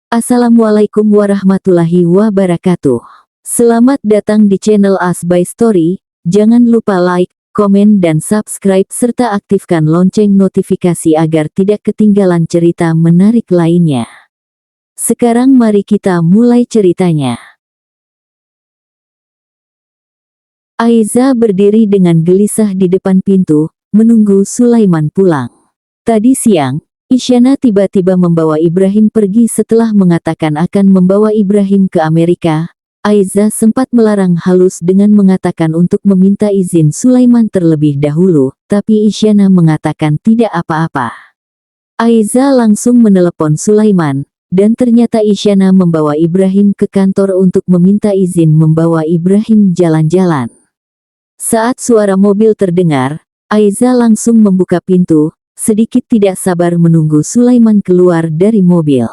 Assalamualaikum warahmatullahi wabarakatuh. Selamat datang di channel As by Story. Jangan lupa like, komen dan subscribe serta aktifkan lonceng notifikasi agar tidak ketinggalan cerita menarik lainnya. Sekarang mari kita mulai ceritanya. Aiza berdiri dengan gelisah di depan pintu, menunggu Sulaiman pulang. Tadi siang, Isyana tiba-tiba membawa Ibrahim pergi setelah mengatakan akan membawa Ibrahim ke Amerika. Aiza sempat melarang halus dengan mengatakan untuk meminta izin Sulaiman terlebih dahulu, tapi Isyana mengatakan tidak apa-apa. Aiza langsung menelepon Sulaiman, dan ternyata Isyana membawa Ibrahim ke kantor untuk meminta izin membawa Ibrahim jalan-jalan. Saat suara mobil terdengar, Aiza langsung membuka pintu, sedikit tidak sabar menunggu Sulaiman keluar dari mobil.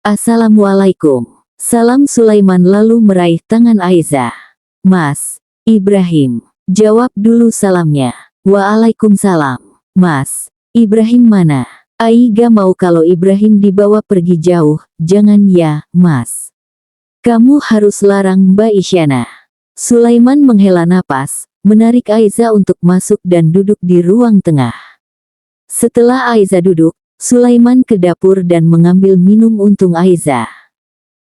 Assalamualaikum. Salam Sulaiman lalu meraih tangan Aiza. Mas, Ibrahim. Jawab dulu salamnya. Waalaikumsalam. Mas, Ibrahim mana? Aiga mau kalau Ibrahim dibawa pergi jauh, jangan ya, Mas. Kamu harus larang Mbak Isyana. Sulaiman menghela napas, menarik Aiza untuk masuk dan duduk di ruang tengah. Setelah Aiza duduk, Sulaiman ke dapur dan mengambil minum untuk Aiza.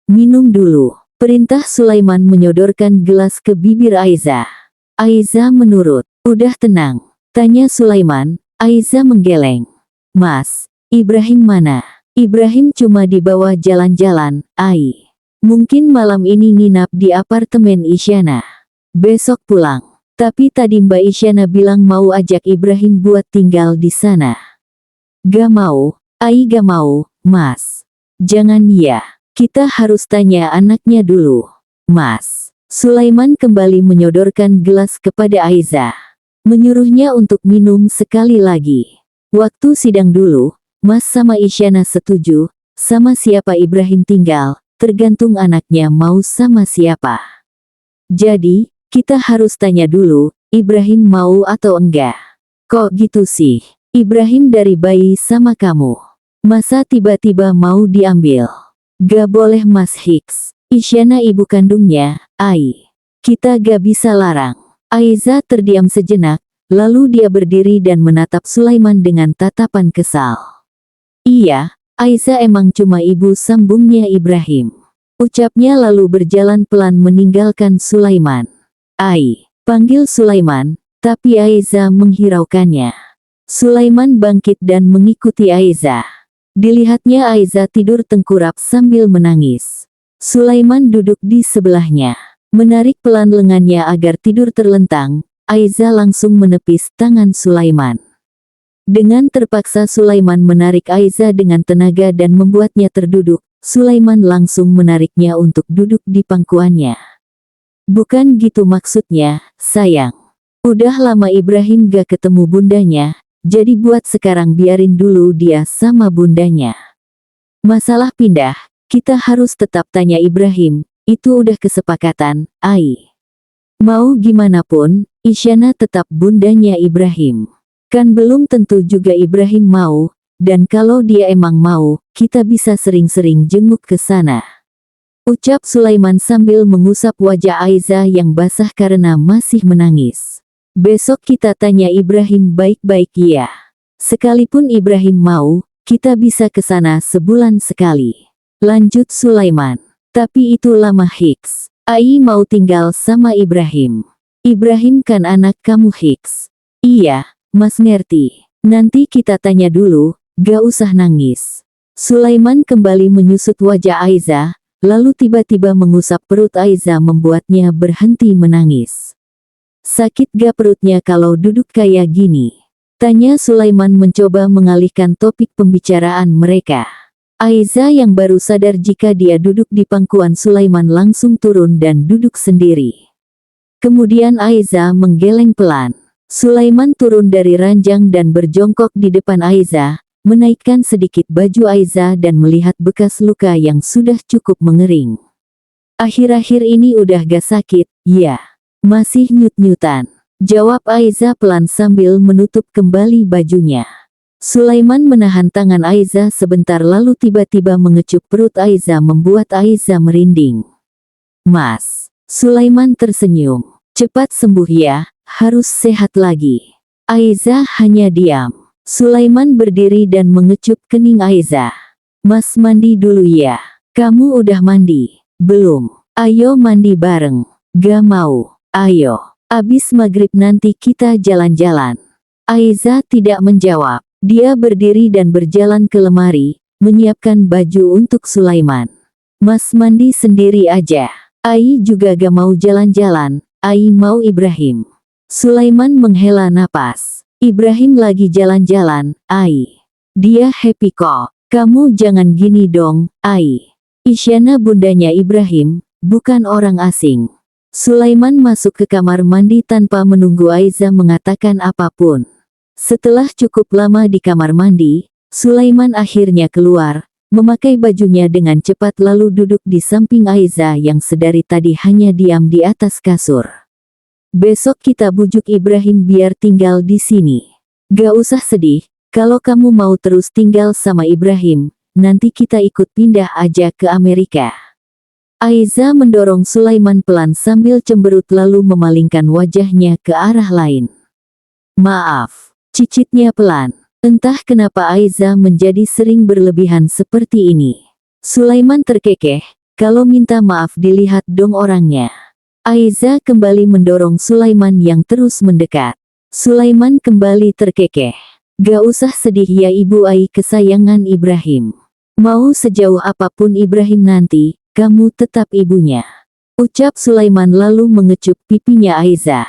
Minum dulu, perintah Sulaiman menyodorkan gelas ke bibir Aiza. Aiza menurut. Udah tenang, tanya Sulaiman. Aiza menggeleng. Mas, Ibrahim mana? Ibrahim cuma dibawa jalan-jalan, Ai. Mungkin malam ini nginap di apartemen Isyana. Besok pulang. Tapi tadi Mbak Isyana bilang mau ajak Ibrahim buat tinggal di sana. Gak mau, Ai gak mau, Mas. Jangan ya, kita harus tanya anaknya dulu. Mas, Sulaiman kembali menyodorkan gelas kepada Aiza. Menyuruhnya untuk minum sekali lagi. Waktu sidang dulu, Mas sama Isyana setuju, sama siapa Ibrahim tinggal, tergantung anaknya mau sama siapa. Jadi, kita harus tanya dulu, Ibrahim mau atau enggak. Kok gitu sih? Ibrahim dari bayi sama kamu. Masa tiba-tiba mau diambil? Gak boleh Mas Hicks. Isyana ibu kandungnya, Ai. Kita gak bisa larang. Aiza terdiam sejenak, lalu dia berdiri dan menatap Sulaiman dengan tatapan kesal. Iya, Aiza emang cuma ibu sambungnya Ibrahim. Ucapnya lalu berjalan pelan meninggalkan Sulaiman. Ai, panggil Sulaiman, tapi Aiza menghiraukannya. Sulaiman bangkit dan mengikuti Aiza. Dilihatnya Aiza tidur tengkurap sambil menangis. Sulaiman duduk di sebelahnya. Menarik pelan lengannya agar tidur terlentang, Aiza langsung menepis tangan Sulaiman. Dengan terpaksa Sulaiman menarik Aiza dengan tenaga dan membuatnya terduduk. Sulaiman langsung menariknya untuk duduk di pangkuannya. Bukan gitu maksudnya, sayang. Udah lama Ibrahim gak ketemu bundanya, jadi buat sekarang biarin dulu dia sama bundanya. Masalah pindah, kita harus tetap tanya Ibrahim, itu udah kesepakatan, Ai. Mau gimana pun, Isyana tetap bundanya Ibrahim. Kan belum tentu juga Ibrahim mau, dan kalau dia emang mau, kita bisa sering-sering jenguk ke sana. Ucap Sulaiman sambil mengusap wajah Aiza yang basah karena masih menangis. Besok kita tanya Ibrahim baik-baik ya. Sekalipun Ibrahim mau, kita bisa ke sana sebulan sekali. Lanjut Sulaiman. Tapi itu lama Hicks. Ai mau tinggal sama Ibrahim. Ibrahim kan anak kamu Hicks. Iya, Mas ngerti. Nanti kita tanya dulu, gak usah nangis. Sulaiman kembali menyusut wajah Aiza. Lalu tiba-tiba mengusap perut Aiza membuatnya berhenti menangis. Sakit gak perutnya kalau duduk kayak gini? Tanya Sulaiman mencoba mengalihkan topik pembicaraan mereka. Aiza yang baru sadar jika dia duduk di pangkuan Sulaiman langsung turun dan duduk sendiri. Kemudian Aiza menggeleng pelan. Sulaiman turun dari ranjang dan berjongkok di depan Aiza. Menaikkan sedikit baju Aiza dan melihat bekas luka yang sudah cukup mengering. Akhir-akhir ini udah gak sakit, ya. Masih nyut-nyutan. Jawab Aiza pelan sambil menutup kembali bajunya. Sulaiman menahan tangan Aiza sebentar lalu tiba-tiba mengecup perut Aiza membuat Aiza merinding. Mas. Sulaiman tersenyum. Cepat sembuh ya, harus sehat lagi. Aiza hanya diam. Sulaiman berdiri dan mengecup kening Aiza. Mas mandi dulu ya. Kamu udah mandi? Belum. Ayo mandi bareng. Gak mau. Ayo. Abis maghrib nanti kita jalan-jalan. Aiza tidak menjawab. Dia berdiri dan berjalan ke lemari, menyiapkan baju untuk Sulaiman. Mas mandi sendiri aja. Ai juga gak mau jalan-jalan, Ai mau Ibrahim. Sulaiman menghela napas. Ibrahim lagi jalan-jalan, Ai. Dia happy kok. Kamu jangan gini dong, Ai. Isyana bundanya Ibrahim, bukan orang asing. Sulaiman masuk ke kamar mandi tanpa menunggu Aiza mengatakan apapun. Setelah cukup lama di kamar mandi, Sulaiman akhirnya keluar, memakai bajunya dengan cepat lalu duduk di samping Aiza yang sedari tadi hanya diam di atas kasur. Besok kita bujuk Ibrahim biar tinggal di sini. Gak usah sedih, kalau kamu mau terus tinggal sama Ibrahim, nanti kita ikut pindah aja ke Amerika. Aiza mendorong Sulaiman pelan sambil cemberut lalu memalingkan wajahnya ke arah lain. Maaf. Cicitnya pelan. Entah kenapa Aiza menjadi sering berlebihan seperti ini. Sulaiman terkekeh, kalau minta maaf dilihat dong orangnya. Aiza kembali mendorong Sulaiman yang terus mendekat. Sulaiman kembali terkekeh. Gak usah sedih ya Ibu Ai kesayangan Ibrahim. Mau sejauh apapun Ibrahim nanti, kamu tetap ibunya. Ucap Sulaiman lalu mengecup pipinya Aiza.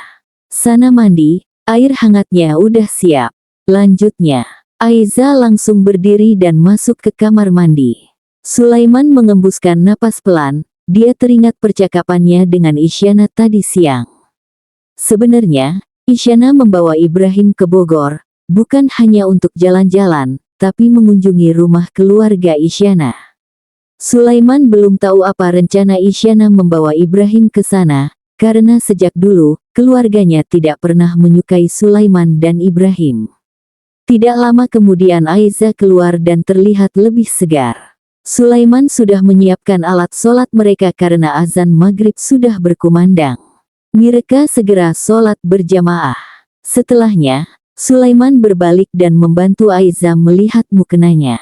Sana mandi. Air hangatnya udah siap. Lanjutnya, Aiza langsung berdiri dan masuk ke kamar mandi. Sulaiman mengembuskan napas pelan, dia teringat percakapannya dengan Isyana tadi siang. Sebenarnya, Isyana membawa Ibrahim ke Bogor, bukan hanya untuk jalan-jalan, tapi mengunjungi rumah keluarga Isyana. Sulaiman belum tahu apa rencana Isyana membawa Ibrahim ke sana, karena sejak dulu, keluarganya tidak pernah menyukai Sulaiman dan Ibrahim. Tidak lama kemudian Aiza keluar dan terlihat lebih segar. Sulaiman sudah menyiapkan alat sholat mereka karena azan maghrib sudah berkumandang. Mereka segera sholat berjamaah. Setelahnya, Sulaiman berbalik dan membantu Aiza melihat mukenanya.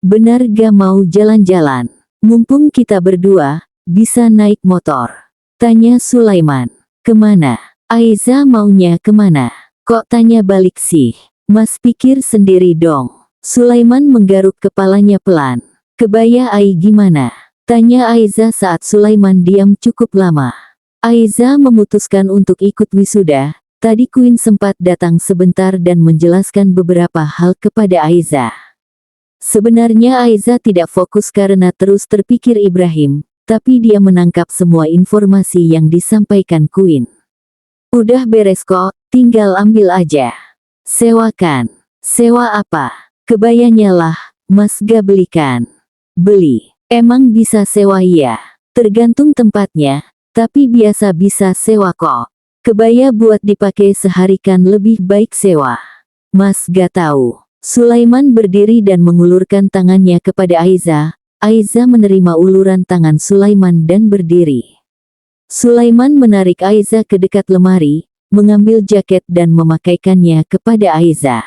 Benar gak mau jalan-jalan? Mumpung kita berdua, bisa naik motor. Tanya Sulaiman. Kemana? Aiza maunya kemana? Kok tanya balik sih? Mas pikir sendiri dong. Sulaiman menggaruk kepalanya pelan. Kebaya Ai gimana? Tanya Aiza saat Sulaiman diam cukup lama. Aiza memutuskan untuk ikut wisuda. Tadi Queen sempat datang sebentar dan menjelaskan beberapa hal kepada Aiza. Sebenarnya Aiza tidak fokus karena terus terpikir Ibrahim. Tapi dia menangkap semua informasi yang disampaikan Queen. Udah beres kok, tinggal ambil aja. Sewakan. Sewa apa? Kebayanya lah, Mas gak belikan. Beli. Emang bisa sewa ya? Tergantung tempatnya, tapi biasa bisa sewa kok. Kebaya buat dipakai sehari kan lebih baik sewa. Mas gak tahu. Sulaiman berdiri dan mengulurkan tangannya kepada Aiza. Aiza menerima uluran tangan Sulaiman dan berdiri. Sulaiman menarik Aiza ke dekat lemari, mengambil jaket dan memakaikannya kepada Aiza.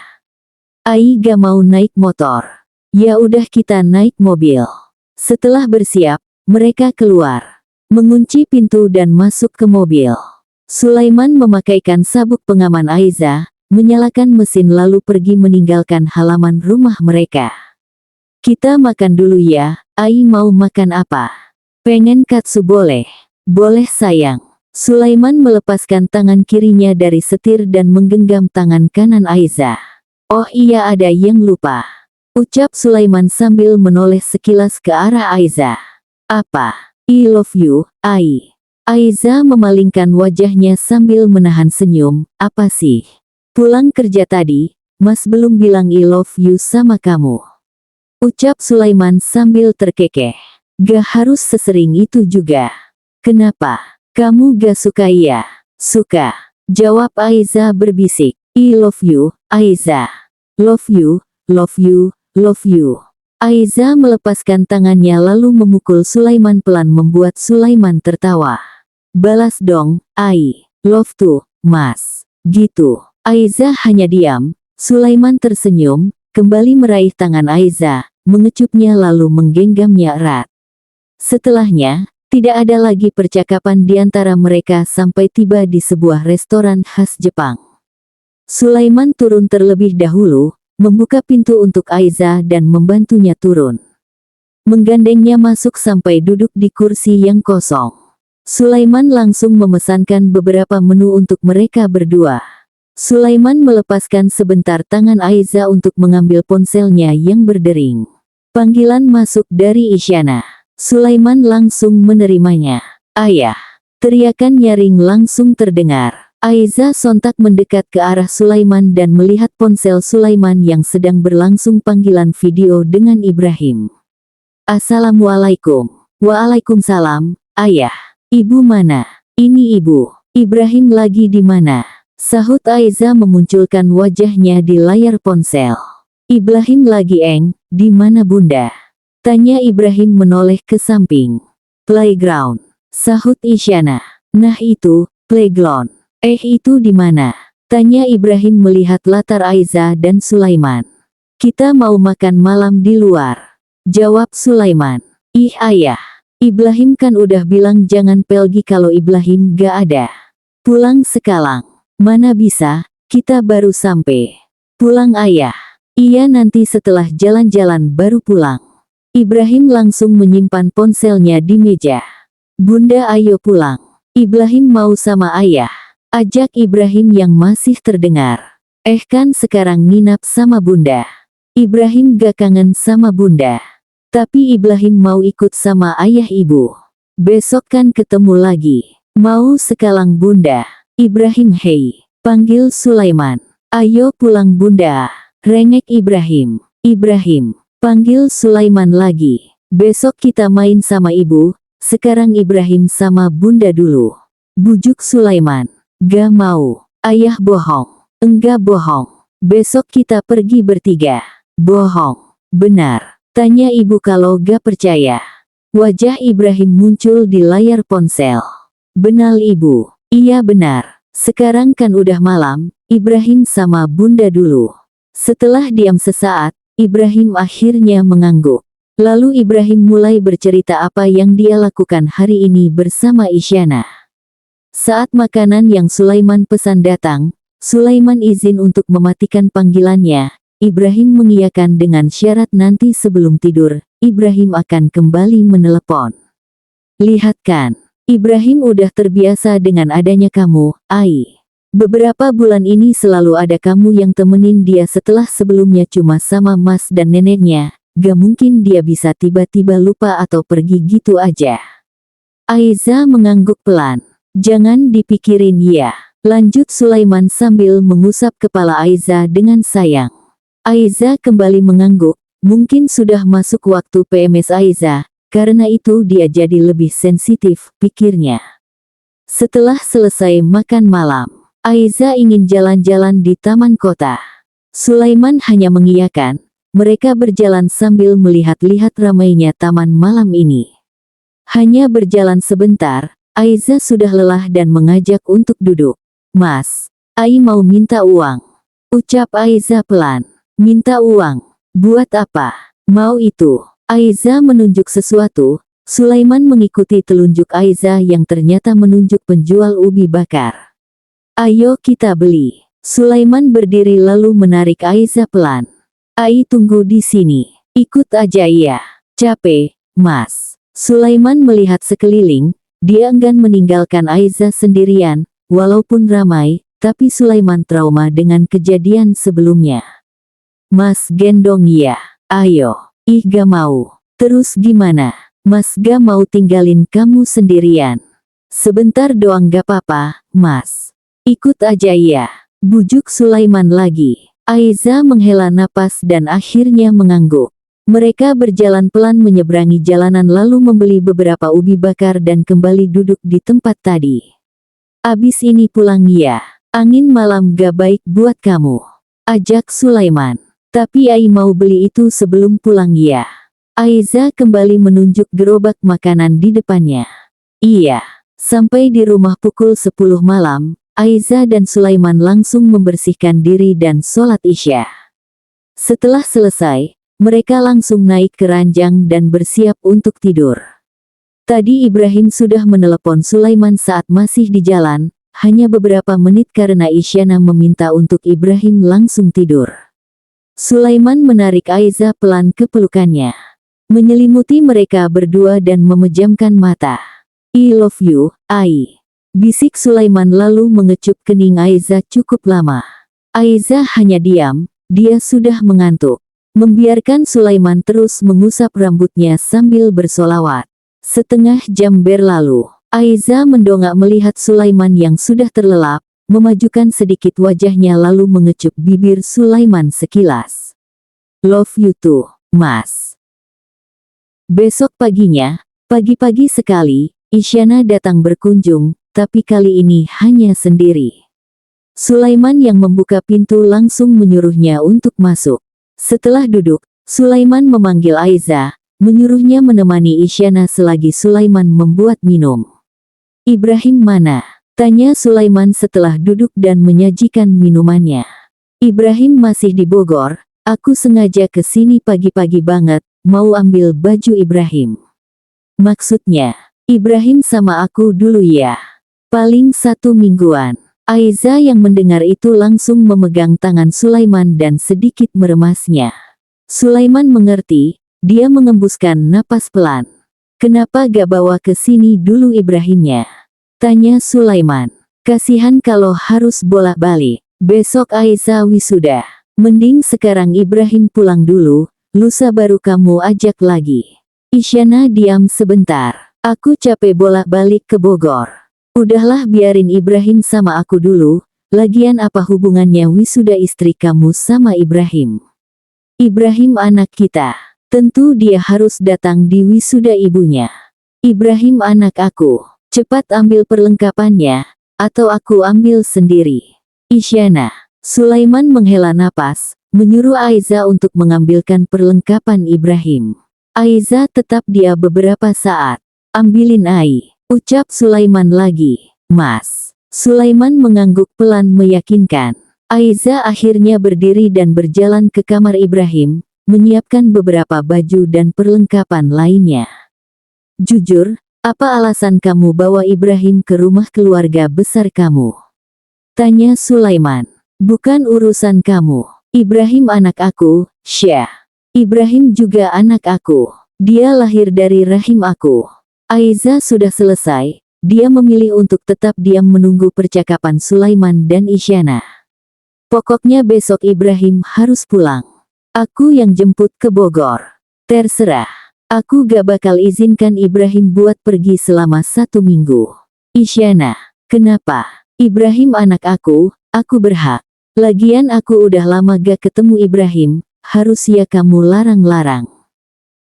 Ai gak mau naik motor. Ya udah kita naik mobil. Setelah bersiap, mereka keluar. Mengunci pintu dan masuk ke mobil. Sulaiman memakaikan sabuk pengaman Aiza, menyalakan mesin lalu pergi meninggalkan halaman rumah mereka. Kita makan dulu ya, Ai mau makan apa? Pengen katsu boleh? Boleh sayang. Sulaiman melepaskan tangan kirinya dari setir dan menggenggam tangan kanan Aiza. Oh iya ada yang lupa. Ucap Sulaiman sambil menoleh sekilas ke arah Aiza. Apa? I love you, Ai. Aiza memalingkan wajahnya sambil menahan senyum. Apa sih? Pulang kerja tadi, Mas belum bilang I love you sama kamu. Ucap Sulaiman sambil terkekeh. Gak harus sesering itu juga. Kenapa? Kamu gak suka ya? Suka. Jawab Aiza berbisik. I love you, Aiza. Love you, love you, love you. Aiza melepaskan tangannya lalu memukul Sulaiman pelan membuat Sulaiman tertawa. Balas dong, Ai, love tuh, Mas. Gitu. Aiza hanya diam. Sulaiman tersenyum, kembali meraih tangan Aiza, mengecupnya lalu menggenggamnya erat. Setelahnya, tidak ada lagi percakapan di antara mereka sampai tiba di sebuah restoran khas Jepang. Sulaiman turun terlebih dahulu, membuka pintu untuk Aiza dan membantunya turun. Menggandengnya masuk sampai duduk di kursi yang kosong. Sulaiman langsung memesankan beberapa menu untuk mereka berdua. Sulaiman melepaskan sebentar tangan Aiza untuk mengambil ponselnya yang berdering. Panggilan masuk dari Isyana. Sulaiman langsung menerimanya. Ayah! Teriakan nyaring langsung terdengar. Aiza sontak mendekat ke arah Sulaiman dan melihat ponsel Sulaiman yang sedang berlangsung panggilan video dengan Ibrahim. Assalamualaikum. Waalaikumsalam, Ayah. Ibu mana? Ini ibu. Ibrahim lagi di mana? Sahut Aiza memunculkan wajahnya di layar ponsel. Ibrahim lagi di mana bunda? Tanya Ibrahim menoleh ke samping. Playground. Sahut Isyana. Nah itu, playground. Itu di mana? Tanya Ibrahim melihat latar Aiza dan Sulaiman. Kita mau makan malam di luar. Jawab Sulaiman. Ih ayah. Ibrahim kan udah bilang jangan pergi kalau Ibrahim gak ada. Pulang sekarang. Mana bisa, kita baru sampai. Pulang ayah. Iya nanti setelah jalan-jalan baru pulang. Ibrahim langsung menyimpan ponselnya di meja. Bunda ayo pulang. Ibrahim mau sama ayah. Ajak Ibrahim yang masih terdengar. Kan sekarang nginap sama bunda. Ibrahim gak kangen sama bunda. Tapi Ibrahim mau ikut sama ayah ibu. Besok kan ketemu lagi. Mau sekarang bunda. Ibrahim hei. Panggil Sulaiman. Ayo pulang bunda. Rengek Ibrahim. Ibrahim. Panggil Sulaiman lagi. Besok kita main sama ibu, sekarang Ibrahim sama bunda dulu. Bujuk Sulaiman. Gak mau. Ayah bohong. Enggak bohong. Besok kita pergi bertiga. Bohong. Benar. Tanya ibu kalau gak percaya. Wajah Ibrahim muncul di layar ponsel. Benar ibu. Iya benar. Sekarang kan udah malam, Ibrahim sama bunda dulu. Setelah diam sesaat, Ibrahim akhirnya mengangguk. Lalu Ibrahim mulai bercerita apa yang dia lakukan hari ini bersama Isyana. Saat makanan yang Sulaiman pesan datang, Sulaiman izin untuk mematikan panggilannya. Ibrahim mengiyakan dengan syarat nanti sebelum tidur, Ibrahim akan kembali menelepon. Lihat kan, Ibrahim udah terbiasa dengan adanya kamu, Ai. Beberapa bulan ini selalu ada kamu yang temenin dia setelah sebelumnya cuma sama mas dan neneknya, gak mungkin dia bisa tiba-tiba lupa atau pergi gitu aja. Aiza mengangguk pelan. Jangan dipikirin ya, lanjut Sulaiman sambil mengusap kepala Aiza dengan sayang. Aiza kembali mengangguk, mungkin sudah masuk waktu PMS Aiza, karena itu dia jadi lebih sensitif, pikirnya. Setelah selesai makan malam, Aiza ingin jalan-jalan di taman kota. Sulaiman hanya mengiyakan, mereka berjalan sambil melihat-lihat ramainya taman malam ini. Hanya berjalan sebentar, Aiza sudah lelah dan mengajak untuk duduk. Mas, Ai mau minta uang. Ucap Aiza pelan. Minta uang. Buat apa? Mau itu. Aiza menunjuk sesuatu. Sulaiman mengikuti telunjuk Aiza yang ternyata menunjuk penjual ubi bakar. Ayo kita beli. Sulaiman berdiri lalu menarik Aiza pelan. Ai tunggu di sini. Ikut aja ya. Capek, mas. Sulaiman melihat sekeliling. Dia enggan meninggalkan Aiza sendirian. Walaupun ramai, tapi Sulaiman trauma dengan kejadian sebelumnya. Mas gendong ya. Ayo. Ih gak mau. Terus gimana? Mas gak mau tinggalin kamu sendirian. Sebentar doang gak apa-apa, mas. Ikut aja ya. Bujuk Sulaiman lagi. Aiza menghela napas dan akhirnya mengangguk. Mereka berjalan pelan menyeberangi jalanan lalu membeli beberapa ubi bakar dan kembali duduk di tempat tadi. Abis ini pulang ya. Angin malam gak baik buat kamu. Ajak Sulaiman. Tapi Ai mau beli itu sebelum pulang ya. Aiza kembali menunjuk gerobak makanan di depannya. Iya. Sampai di rumah pukul 10 malam, Aiza dan Sulaiman langsung membersihkan diri dan sholat Isya. Setelah selesai, mereka langsung naik ke ranjang dan bersiap untuk tidur. Tadi Ibrahim sudah menelepon Sulaiman saat masih di jalan, hanya beberapa menit karena Isyana meminta untuk Ibrahim langsung tidur. Sulaiman menarik Aiza pelan ke pelukannya. Menyelimuti mereka berdua dan memejamkan mata. I love you, Ai. Bisik Sulaiman lalu mengecup kening Aiza cukup lama. Aiza hanya diam, dia sudah mengantuk. Membiarkan Sulaiman terus mengusap rambutnya sambil bersolawat. Setengah jam berlalu, Aiza mendongak melihat Sulaiman yang sudah terlelap, memajukan sedikit wajahnya lalu mengecup bibir Sulaiman sekilas. Love you too, Mas. Besok paginya, pagi-pagi sekali, Isyana datang berkunjung, tapi kali ini hanya sendiri. Sulaiman yang membuka pintu langsung menyuruhnya untuk masuk. Setelah duduk, Sulaiman memanggil Aiza, menyuruhnya menemani Isyana selagi Sulaiman membuat minum. Ibrahim mana? Tanya Sulaiman setelah duduk dan menyajikan minumannya. Ibrahim masih di Bogor, aku sengaja ke sini pagi-pagi banget, mau ambil baju Ibrahim. Maksudnya, Ibrahim sama aku dulu ya. Paling 1 mingguan. Aiza yang mendengar itu langsung memegang tangan Sulaiman dan sedikit meremasnya. Sulaiman mengerti, dia mengembuskan napas pelan. Kenapa gak bawa ke sini dulu Ibrahimnya? Tanya Sulaiman. Kasihan kalau harus bolak-balik. Besok Aiza wisuda. Mending sekarang Ibrahim pulang dulu, lusa baru kamu ajak lagi. Isyana diam sebentar. Aku capek bolak-balik ke Bogor. Udahlah biarin Ibrahim sama aku dulu, lagian apa hubungannya wisuda istri kamu sama Ibrahim? Ibrahim anak kita. Tentu dia harus datang di wisuda ibunya. Ibrahim anak aku. Cepat ambil perlengkapannya, atau aku ambil sendiri. Isyana. Sulaiman menghela napas, menyuruh Aiza untuk mengambilkan perlengkapan Ibrahim. Aiza tetap dia beberapa saat. Ambilin Ai. Ucap Sulaiman lagi. Mas. Sulaiman mengangguk pelan meyakinkan. Aiza akhirnya berdiri dan berjalan ke kamar Ibrahim, menyiapkan beberapa baju dan perlengkapan lainnya. Jujur, apa alasan kamu bawa Ibrahim ke rumah keluarga besar kamu? Tanya Sulaiman. Bukan urusan kamu. Ibrahim anak aku, Syah. Ibrahim juga anak aku. Dia lahir dari rahim aku. Aiza sudah selesai, dia memilih untuk tetap diam menunggu percakapan Sulaiman dan Isyana. Pokoknya besok Ibrahim harus pulang. Aku yang jemput ke Bogor. Terserah. Aku gak bakal izinkan Ibrahim buat pergi selama 1 minggu. Isyana. Kenapa? Ibrahim anak aku berhak. Lagian aku udah lama gak ketemu Ibrahim, harus ya kamu larang-larang.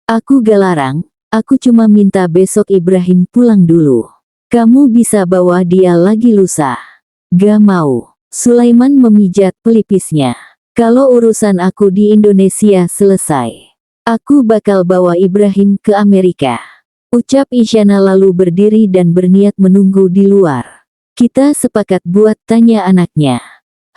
Aku gak larang, aku cuma minta besok Ibrahim pulang dulu. Kamu bisa bawa dia lagi lusa. Gak mau. Sulaiman memijat pelipisnya. Kalau urusan aku di Indonesia selesai, aku bakal bawa Ibrahim ke Amerika. Ucap Isyana lalu berdiri dan berniat menunggu di luar. Kita sepakat buat tanya anaknya.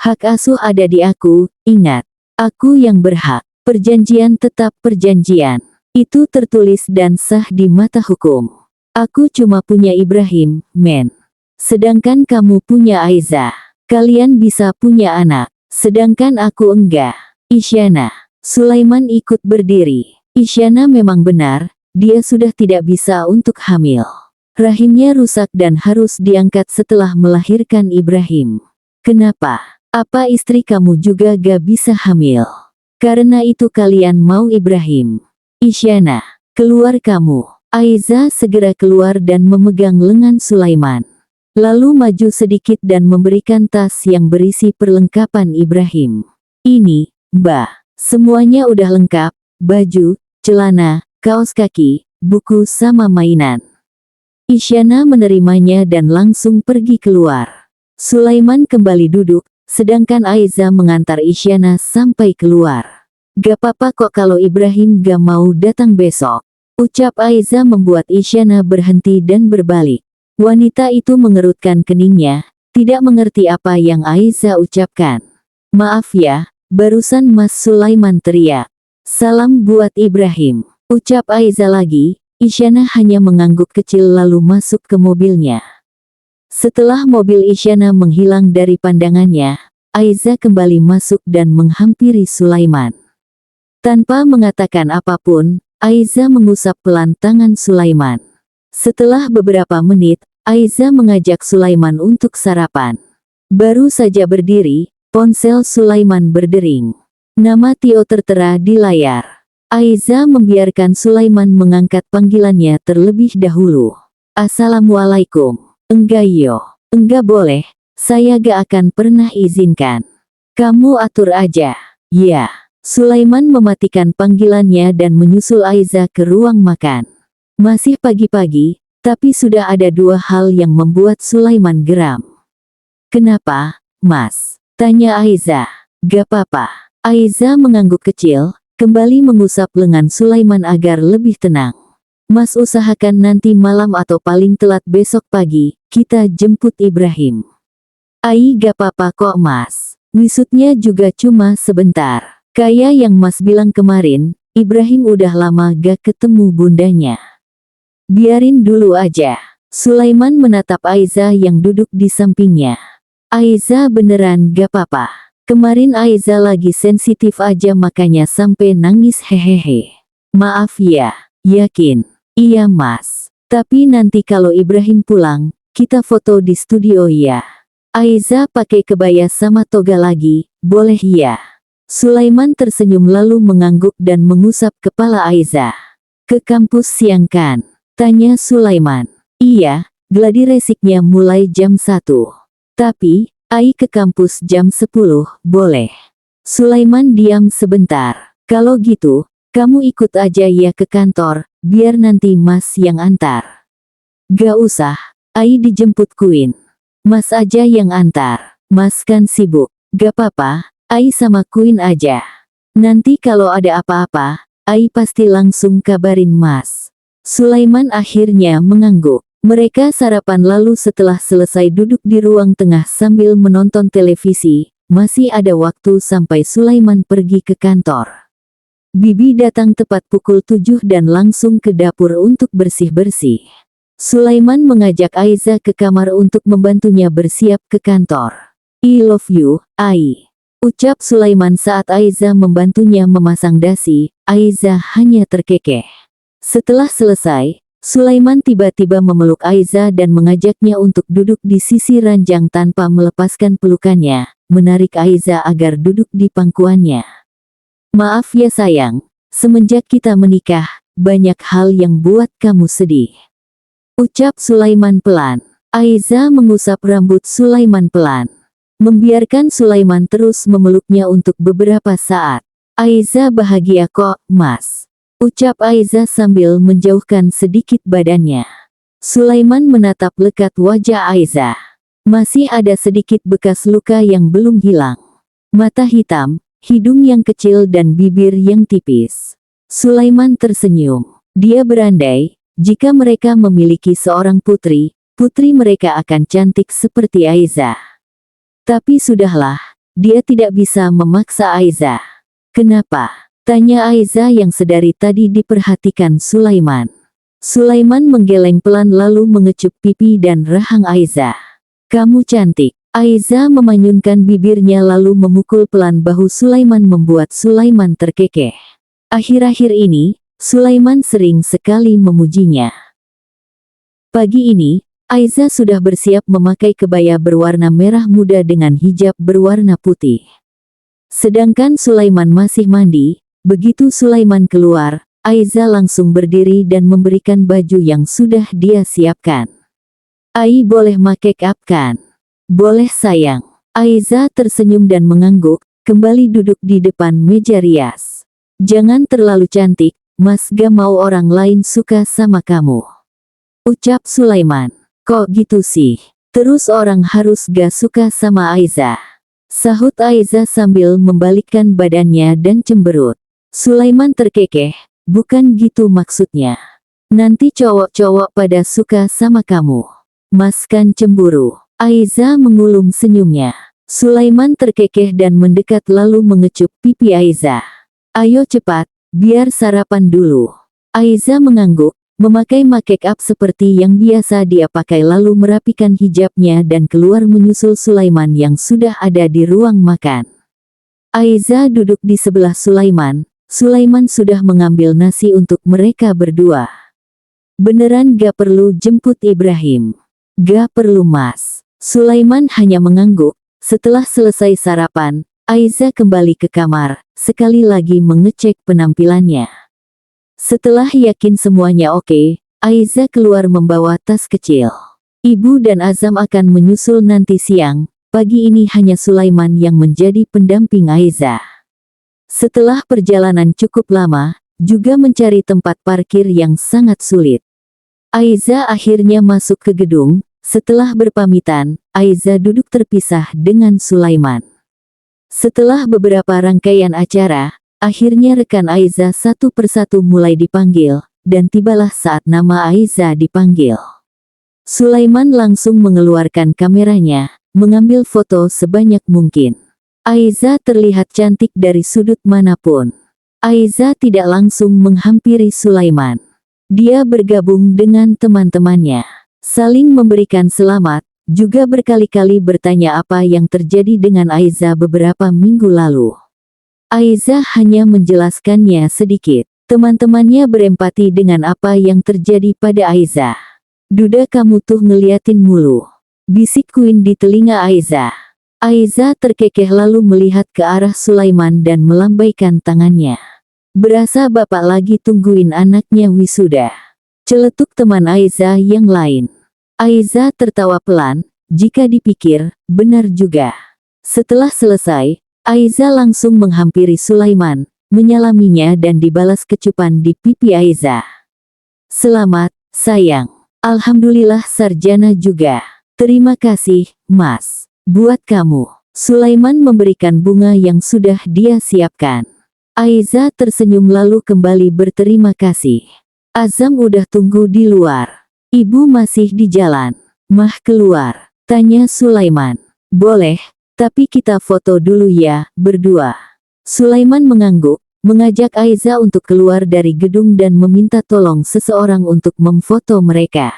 Hak asuh ada di aku, ingat. Aku yang berhak. Perjanjian tetap perjanjian. Itu tertulis dan sah di mata hukum. Aku cuma punya Ibrahim, men. Sedangkan kamu punya Aiza. Kalian bisa punya anak. Sedangkan aku enggak. Isyana. Sulaiman ikut berdiri. Isyana memang benar, dia sudah tidak bisa untuk hamil. Rahimnya rusak dan harus diangkat setelah melahirkan Ibrahim. Kenapa? Apa istri kamu juga gak bisa hamil? Karena itu kalian mau Ibrahim. Isyana. Keluar kamu. Aiza segera keluar dan memegang lengan Sulaiman. Lalu maju sedikit dan memberikan tas yang berisi perlengkapan Ibrahim. Ini, Mbak. Semuanya udah lengkap, baju, celana, kaos kaki, buku sama mainan. Isyana menerimanya dan langsung pergi keluar. Sulaiman kembali duduk, sedangkan Aiza mengantar Isyana sampai keluar. Gak apa-apa kok kalau Ibrahim gak mau datang besok. Ucap Aiza membuat Isyana berhenti dan berbalik. Wanita itu mengerutkan keningnya, tidak mengerti apa yang Aiza ucapkan. Maaf ya, barusan Mas Sulaiman teriak. Salam buat Ibrahim. Ucap Aiza lagi. Isyana hanya mengangguk kecil lalu masuk ke mobilnya. Setelah mobil Isyana menghilang dari pandangannya, Aiza kembali masuk dan menghampiri Sulaiman. Tanpa mengatakan apapun, Aiza mengusap pelan tangan Sulaiman. Setelah beberapa menit, Aiza mengajak Sulaiman untuk sarapan. Baru saja berdiri, ponsel Sulaiman berdering. Nama Tio tertera di layar. Aiza membiarkan Sulaiman mengangkat panggilannya terlebih dahulu. Assalamualaikum. Enggak yo. Enggak boleh. Saya gak akan pernah izinkan. Kamu atur aja. Ya. Sulaiman mematikan panggilannya dan menyusul Aiza ke ruang makan. Masih pagi-pagi, tapi sudah ada dua hal yang membuat Sulaiman geram. Kenapa, Mas? Tanya Aiza. Gak apa-apa. Aiza mengangguk kecil, kembali mengusap lengan Sulaiman agar lebih tenang. Mas usahakan nanti malam atau paling telat besok pagi, kita jemput Ibrahim. Ai gak apa-apa kok Mas. Wisutnya juga cuma sebentar. Kayak yang Mas bilang kemarin, Ibrahim udah lama gak ketemu bundanya. Biarin dulu aja. Sulaiman menatap Aiza yang duduk di sampingnya. Aiza beneran gak apa-apa. Kemarin Aiza lagi sensitif aja makanya sampai nangis hehehe. Maaf ya, yakin. Iya Mas. Tapi nanti kalau Ibrahim pulang, kita foto di studio ya. Aiza pakai kebaya sama toga lagi, boleh ya? Sulaiman tersenyum lalu mengangguk dan mengusap kepala Aiza. Ke kampus siang kan? Tanya Sulaiman. Iya, gladi resiknya mulai jam 1. Tapi, Ai ke kampus jam 10, boleh. Sulaiman diam sebentar. Kalau gitu, kamu ikut aja ya ke kantor, biar nanti Mas yang antar. Gak usah, Ai dijemput Queen. Mas aja yang antar, Mas kan sibuk. Gak apa-apa. Ai sama Queen aja. Nanti kalau ada apa-apa, Ai pasti langsung kabarin Mas. Sulaiman akhirnya mengangguk. Mereka sarapan lalu setelah selesai duduk di ruang tengah sambil menonton televisi, masih ada waktu sampai Sulaiman pergi ke kantor. Bibi datang tepat pukul 7 dan langsung ke dapur untuk bersih-bersih. Sulaiman mengajak Aiza ke kamar untuk membantunya bersiap ke kantor. I love you, Ai. Ucap Sulaiman saat Aiza membantunya memasang dasi. Aiza hanya terkekeh. Setelah selesai, Sulaiman tiba-tiba memeluk Aiza dan mengajaknya untuk duduk di sisi ranjang tanpa melepaskan pelukannya, menarik Aiza agar duduk di pangkuannya. Maaf ya sayang, semenjak kita menikah, banyak hal yang buat kamu sedih. Ucap Sulaiman pelan. Aiza mengusap rambut Sulaiman pelan. Membiarkan Sulaiman terus memeluknya untuk beberapa saat. Aiza bahagia kok, Mas. Ucap Aiza sambil menjauhkan sedikit badannya. Sulaiman menatap lekat wajah Aiza. Masih ada sedikit bekas luka yang belum hilang. Mata hitam, hidung yang kecil dan bibir yang tipis. Sulaiman tersenyum. Dia berandai, jika mereka memiliki seorang putri, putri mereka akan cantik seperti Aiza. Tapi sudahlah, dia tidak bisa memaksa Aiza. Kenapa? Tanya Aiza yang sedari tadi diperhatikan Sulaiman. Sulaiman menggeleng pelan lalu mengecup pipi dan rahang Aiza. Kamu cantik. Aiza memanyunkan bibirnya lalu memukul pelan bahu Sulaiman membuat Sulaiman terkekeh. Akhir-akhir ini, Sulaiman sering sekali memujinya. Pagi ini, Aiza sudah bersiap memakai kebaya berwarna merah muda dengan hijab berwarna putih. Sedangkan Sulaiman masih mandi, begitu Sulaiman keluar, Aiza langsung berdiri dan memberikan baju yang sudah dia siapkan. Ai boleh make up kan? Boleh sayang. Aiza tersenyum dan mengangguk, kembali duduk di depan meja rias. Jangan terlalu cantik, Mas gak mau orang lain suka sama kamu. Ucap Sulaiman. Kok gitu sih? Terus orang harus gak suka sama Aiza. Sahut Aiza sambil membalikkan badannya dan cemberut. Sulaiman terkekeh, bukan gitu maksudnya. Nanti cowok-cowok pada suka sama kamu. Mas kan cemburu. Aiza mengulum senyumnya. Sulaiman terkekeh dan mendekat lalu mengecup pipi Aiza. Ayo cepat, biar sarapan dulu. Aiza mengangguk, memakai make up seperti yang biasa dia pakai lalu merapikan hijabnya dan keluar menyusul Sulaiman yang sudah ada di ruang makan. Aiza duduk di sebelah Sulaiman. Sulaiman sudah mengambil nasi untuk mereka berdua. Beneran gak perlu jemput Ibrahim. Gak perlu mas. Sulaiman hanya mengangguk. Setelah selesai sarapan, Aiza kembali ke kamar, sekali lagi mengecek penampilannya. Setelah yakin semuanya oke, Aiza keluar membawa tas kecil. Ibu dan Azam akan menyusul nanti siang, pagi ini hanya Sulaiman yang menjadi pendamping Aiza. Setelah perjalanan cukup lama, juga mencari tempat parkir yang sangat sulit. Aiza akhirnya masuk ke gedung. Setelah berpamitan, Aiza duduk terpisah dengan Sulaiman. Setelah beberapa rangkaian acara, akhirnya rekan Aiza satu persatu mulai dipanggil, dan tibalah saat nama Aiza dipanggil. Sulaiman langsung mengeluarkan kameranya, mengambil foto sebanyak mungkin. Aiza terlihat cantik dari sudut manapun. Aiza tidak langsung menghampiri Sulaiman. Dia bergabung dengan teman-temannya. Saling memberikan selamat, juga berkali-kali bertanya apa yang terjadi dengan Aiza beberapa minggu lalu. Aiza hanya menjelaskannya sedikit. Teman-temannya berempati dengan apa yang terjadi pada Aiza. Duda kamu tuh ngeliatin mulu. Bisik Queen di telinga Aiza. Aiza terkekeh lalu melihat ke arah Sulaiman dan melambaikan tangannya. Berasa bapak lagi tungguin anaknya wisuda. Celetuk teman Aiza yang lain. Aiza tertawa pelan, jika dipikir, benar juga. Setelah selesai, Aiza langsung menghampiri Sulaiman, menyalaminya dan dibalas kecupan di pipi Aiza. Selamat, sayang. Alhamdulillah sarjana juga. Terima kasih, mas. Buat kamu. Sulaiman memberikan bunga yang sudah dia siapkan. Aiza tersenyum lalu kembali berterima kasih. Azam udah tunggu di luar. Ibu masih di jalan. Mah keluar? Tanya Sulaiman. Boleh, tapi kita foto dulu ya, berdua. Sulaiman mengangguk, mengajak Aiza untuk keluar dari gedung dan meminta tolong seseorang untuk memfoto mereka.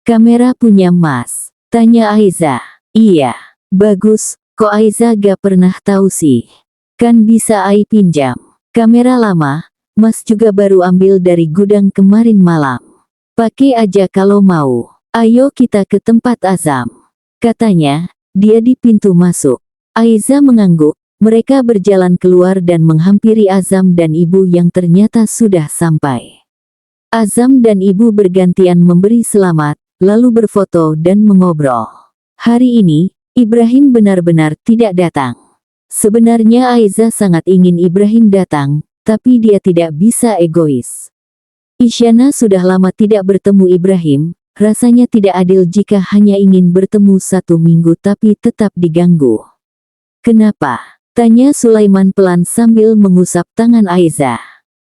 Kamera punya mas? Tanya Aiza. Iya, bagus, kok Aiza gak pernah tahu sih. Kan bisa Ai pinjam. Kamera lama, mas juga baru ambil dari gudang kemarin malam. Pakai aja kalau mau. Ayo kita ke tempat Azam. Katanya, dia di pintu masuk. Aiza mengangguk, mereka berjalan keluar dan menghampiri Azam dan ibu yang ternyata sudah sampai. Azam dan ibu bergantian memberi selamat, lalu berfoto dan mengobrol. Hari ini, Ibrahim benar-benar tidak datang. Sebenarnya Aiza sangat ingin Ibrahim datang, tapi dia tidak bisa egois. Isyana sudah lama tidak bertemu Ibrahim, rasanya tidak adil jika hanya ingin bertemu 1 minggu tapi tetap diganggu. Kenapa? Tanya Sulaiman pelan sambil mengusap tangan Aiza.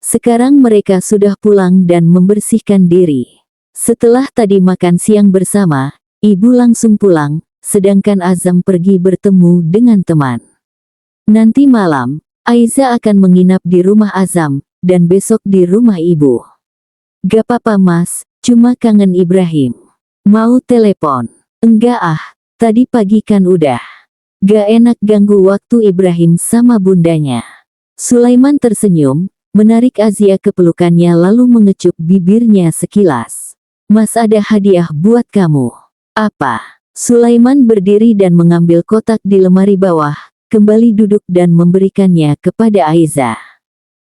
Sekarang mereka sudah pulang dan membersihkan diri. Setelah tadi makan siang bersama, ibu langsung pulang, sedangkan Azam pergi bertemu dengan teman. Nanti malam, Aiza akan menginap di rumah Azam, dan besok di rumah ibu. Gak apa-apa mas, cuma kangen Ibrahim. Mau telepon? Enggak ah, tadi pagi kan udah. Gak enak ganggu waktu Ibrahim sama bundanya. Sulaiman tersenyum, menarik Azia ke pelukannya lalu mengecup bibirnya sekilas. Mas ada hadiah buat kamu. Apa? Sulaiman berdiri dan mengambil kotak di lemari bawah, kembali duduk dan memberikannya kepada Aiza.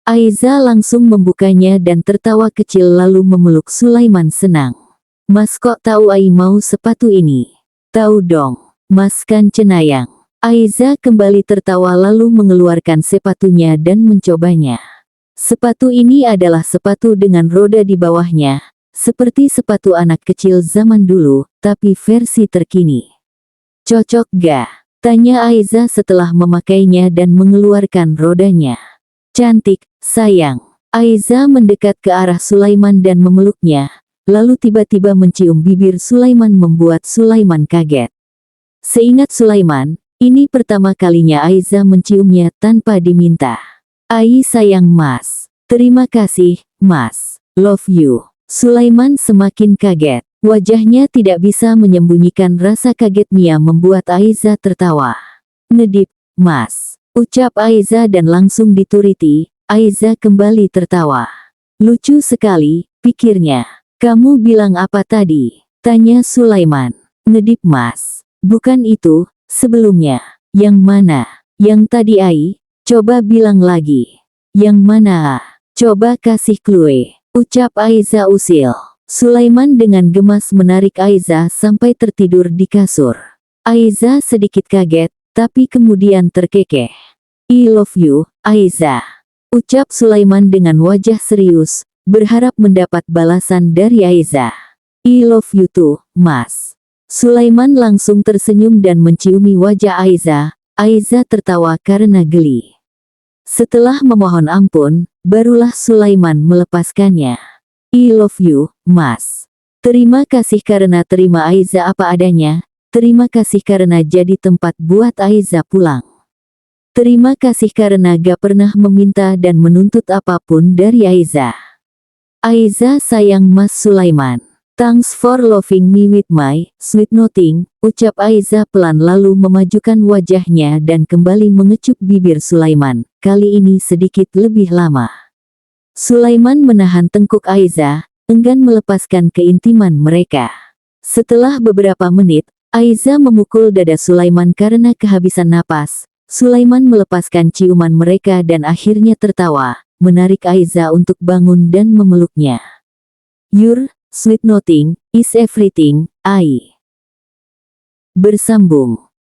Aiza langsung membukanya dan tertawa kecil lalu memeluk Sulaiman senang. Mas kok tahu Ai mau sepatu ini? Tahu dong, mas kan cenayang. Aiza kembali tertawa lalu mengeluarkan sepatunya dan mencobanya. Sepatu ini adalah sepatu dengan roda di bawahnya, seperti sepatu anak kecil zaman dulu, tapi versi terkini. Cocok gak? Tanya Aiza setelah memakainya dan mengeluarkan rodanya. Cantik, sayang. Aiza mendekat ke arah Sulaiman dan memeluknya, lalu tiba-tiba mencium bibir Sulaiman membuat Sulaiman kaget. Seingat Sulaiman, ini pertama kalinya Aiza menciumnya tanpa diminta. "Ai sayang Mas. Terima kasih, Mas. Love you." Sulaiman semakin kaget. Wajahnya tidak bisa menyembunyikan rasa kagetnya membuat Aiza tertawa. "Ngedip, Mas," ucap Aiza dan langsung dituriti. Aiza kembali tertawa. "Lucu sekali," pikirnya. "Kamu bilang apa tadi?" tanya Sulaiman. "Ngedip Mas. Bukan itu, sebelumnya." "Yang mana?" "Yang tadi Ai. Coba bilang lagi." "Yang mana? Coba kasih clue," ucap Aiza usil. Sulaiman dengan gemas menarik Aiza sampai tertidur di kasur. Aiza sedikit kaget, tapi kemudian terkekeh. "I love you, Aiza," ucap Sulaiman dengan wajah serius, berharap mendapat balasan dari Aiza. "I love you too, Mas." Sulaiman langsung tersenyum dan menciumi wajah Aiza. Aiza tertawa karena geli. Setelah memohon ampun, barulah Sulaiman melepaskannya. "I love you, Mas. Terima kasih karena terima Aiza apa adanya. Terima kasih karena jadi tempat buat Aiza pulang. Terima kasih karena gak pernah meminta dan menuntut apapun dari Aiza. Aiza sayang Mas Sulaiman. Thanks for loving me with my sweet nothing," ucap Aiza pelan lalu memajukan wajahnya dan kembali mengecup bibir Sulaiman, kali ini sedikit lebih lama. Sulaiman menahan tengkuk Aiza, enggan melepaskan keintiman mereka. Setelah beberapa menit, Aiza memukul dada Sulaiman karena kehabisan napas. Sulaiman melepaskan ciuman mereka dan akhirnya tertawa, menarik Aiza untuk bangun dan memeluknya. "Your sweet nothing is everything, Ai." Bersambung.